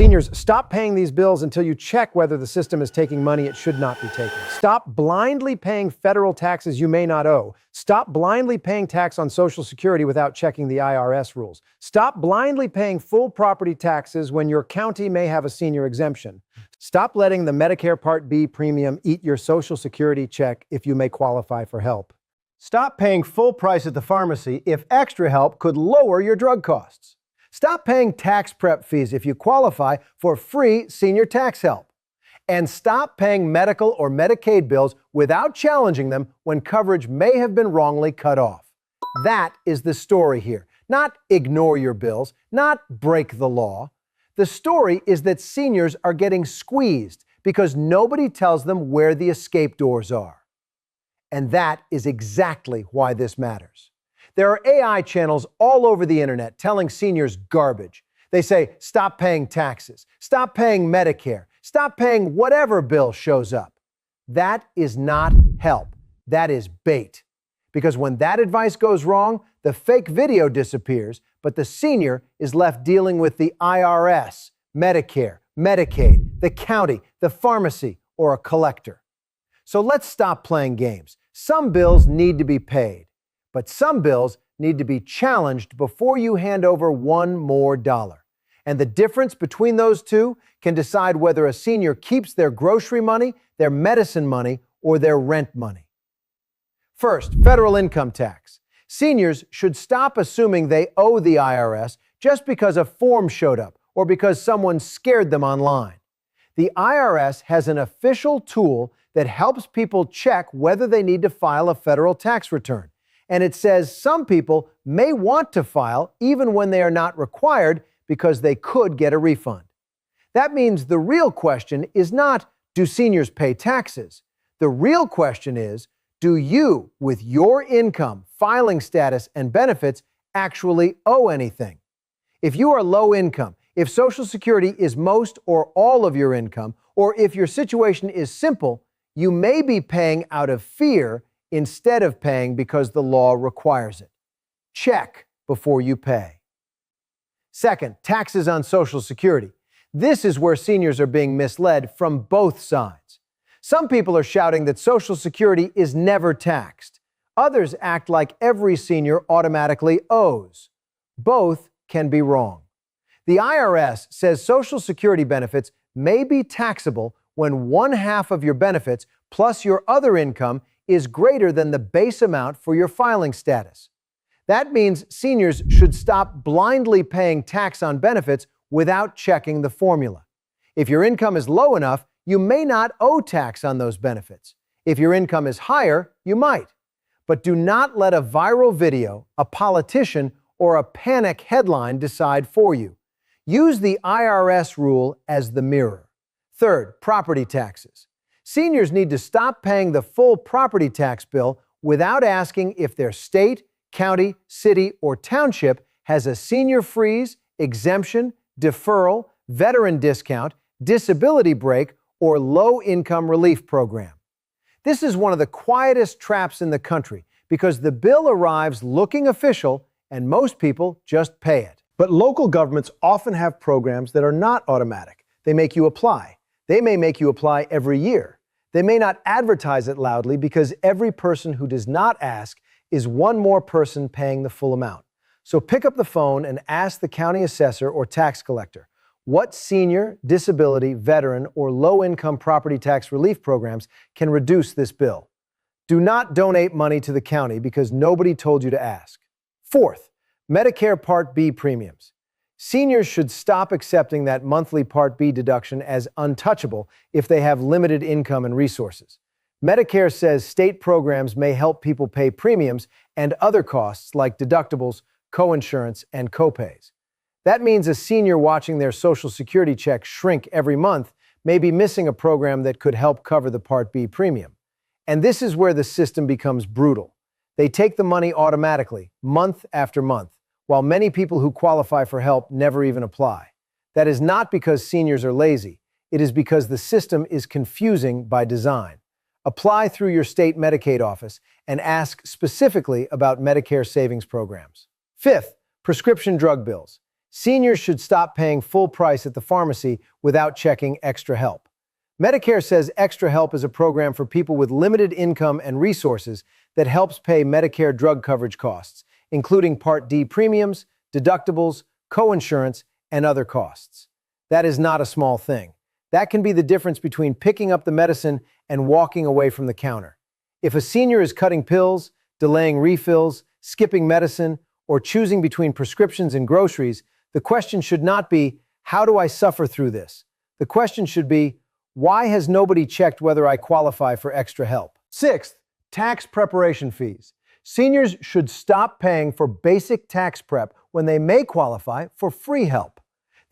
Seniors, stop paying these bills until you check whether the system is taking money it should not be taking. Stop blindly paying federal taxes you may not owe. Stop blindly paying tax on Social Security without checking the IRS rules. Stop blindly paying full property taxes when your county may have a senior exemption. Stop letting the Medicare Part B premium eat your Social Security check if you may qualify for help. Stop paying full price at the pharmacy if extra help could lower your drug costs. Stop paying tax prep fees if you qualify for free senior tax help. And stop paying medical or Medicaid bills without challenging them when coverage may have been wrongly cut off. That is the story here. Not ignore your bills, not break the law. The story is that seniors are getting squeezed because nobody tells them where the escape doors are. And that is exactly why this matters. There are AI channels all over the internet telling seniors garbage. They say, stop paying taxes, stop paying Medicare, stop paying whatever bill shows up. That is not help. That is bait. Because when that advice goes wrong, the fake video disappears, but the senior is left dealing with the IRS, Medicare, Medicaid, the county, the pharmacy, or a collector. So let's stop playing games. Some bills need to be paid. But some bills need to be challenged before you hand over one more dollar. And the difference between those two can decide whether a senior keeps their grocery money, their medicine money, or their rent money. First, federal income tax. Seniors should stop assuming they owe the IRS just because a form showed up or because someone scared them online. The IRS has an official tool that helps people check whether they need to file a federal tax return. And it says some people may want to file even when they are not required because they could get a refund. That means the real question is not, do seniors pay taxes? The real question is, do you, with your income, filing status, and benefits, actually owe anything? If you are low income, if Social Security is most or all of your income, or if your situation is simple, you may be paying out of fear instead of paying because the law requires it. Check before you pay. Second, taxes on Social Security. This is where seniors are being misled from both sides. Some people are shouting that Social Security is never taxed. Others act like every senior automatically owes. Both can be wrong. The IRS says Social Security benefits may be taxable when 1/2 of your benefits plus your other income is greater than the base amount for your filing status. That means seniors should stop blindly paying tax on benefits without checking the formula. If your income is low enough, you may not owe tax on those benefits. If your income is higher, you might. But do not let a viral video, a politician, or a panic headline decide for you. Use the IRS rule as the mirror. Third, property taxes. Seniors need to stop paying the full property tax bill without asking if their state, county, city, or township has a senior freeze, exemption, deferral, veteran discount, disability break, or low-income relief program. This is one of the quietest traps in the country because the bill arrives looking official and most people just pay it. But local governments often have programs that are not automatic. They make you apply. They may make you apply every year. They may not advertise it loudly because every person who does not ask is one more person paying the full amount. So pick up the phone and ask the county assessor or tax collector, what senior, disability, veteran, or low-income property tax relief programs can reduce this bill? Do not donate money to the county because nobody told you to ask. Fourth, Medicare Part B premiums. Seniors should stop accepting that monthly Part B deduction as untouchable if they have limited income and resources. Medicare says state programs may help people pay premiums and other costs like deductibles, coinsurance, and copays. That means a senior watching their Social Security check shrink every month may be missing a program that could help cover the Part B premium. And this is where the system becomes brutal. They take the money automatically, month after month, while many people who qualify for help never even apply. That is not because seniors are lazy. It is because the system is confusing by design. Apply through your state Medicaid office and ask specifically about Medicare savings programs. Fifth, prescription drug bills. Seniors should stop paying full price at the pharmacy without checking Extra Help. Medicare says Extra Help is a program for people with limited income and resources that helps pay Medicare drug coverage costs, including Part D premiums, deductibles, coinsurance, and other costs. That is not a small thing. That can be the difference between picking up the medicine and walking away from the counter. If a senior is cutting pills, delaying refills, skipping medicine, or choosing between prescriptions and groceries, the question should not be, how do I suffer through this? The question should be, why has nobody checked whether I qualify for Extra Help? Sixth, tax preparation fees. Seniors should stop paying for basic tax prep when they may qualify for free help.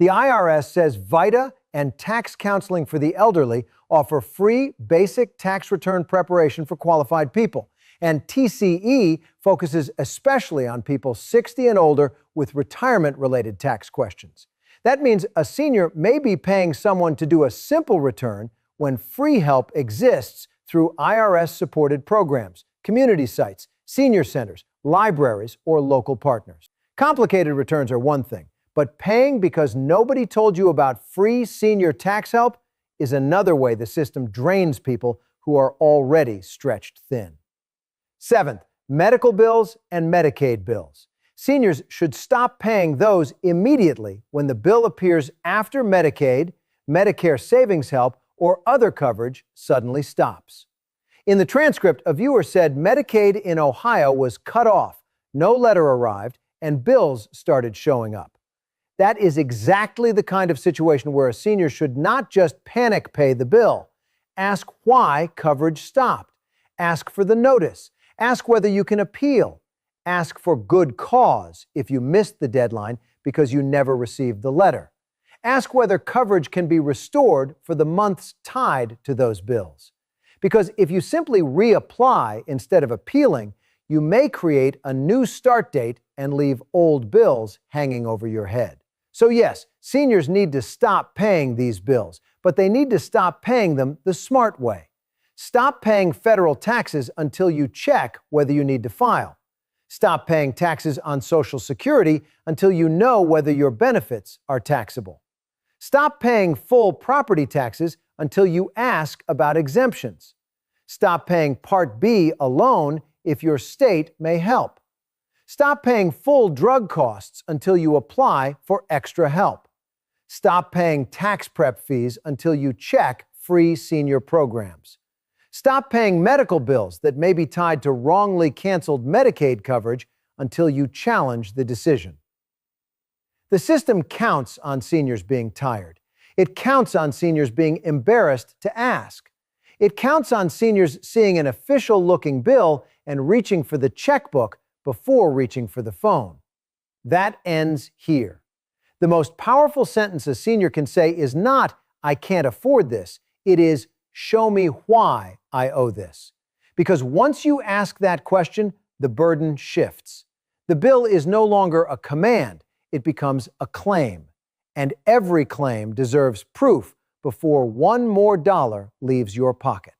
The IRS says VITA and tax counseling for the elderly offer free basic tax return preparation for qualified people. And TCE focuses especially on people 60 and older with retirement-related tax questions. That means a senior may be paying someone to do a simple return when free help exists through IRS-supported programs, community sites, senior centers, libraries, or local partners. Complicated returns are one thing, but paying because nobody told you about free senior tax help is another way the system drains people who are already stretched thin. Seventh, medical bills and Medicaid bills. Seniors should stop paying those immediately when the bill appears after Medicaid, Medicare Savings Help, or other coverage suddenly stops. In the transcript, a viewer said Medicaid in Ohio was cut off, no letter arrived, and bills started showing up. That is exactly the kind of situation where a senior should not just panic pay the bill. Ask why coverage stopped. Ask for the notice. Ask whether you can appeal. Ask for good cause if you missed the deadline because you never received the letter. Ask whether coverage can be restored for the months tied to those bills. Because if you simply reapply instead of appealing, you may create a new start date and leave old bills hanging over your head. So yes, seniors need to stop paying these bills, but they need to stop paying them the smart way. Stop paying federal taxes until you check whether you need to file. Stop paying taxes on Social Security until you know whether your benefits are taxable. Stop paying full property taxes until you ask about exemptions. Stop paying Part B alone if your state may help. Stop paying full drug costs until you apply for Extra Help. Stop paying tax prep fees until you check free senior programs. Stop paying medical bills that may be tied to wrongly canceled Medicaid coverage until you challenge the decision. The system counts on seniors being tired. It counts on seniors being embarrassed to ask. It counts on seniors seeing an official-looking bill and reaching for the checkbook before reaching for the phone. That ends here. The most powerful sentence a senior can say is not, "I can't afford this." It is, "Show me why I owe this." Because once you ask that question, the burden shifts. The bill is no longer a command, it becomes a claim. And every claim deserves proof before one more dollar leaves your pocket.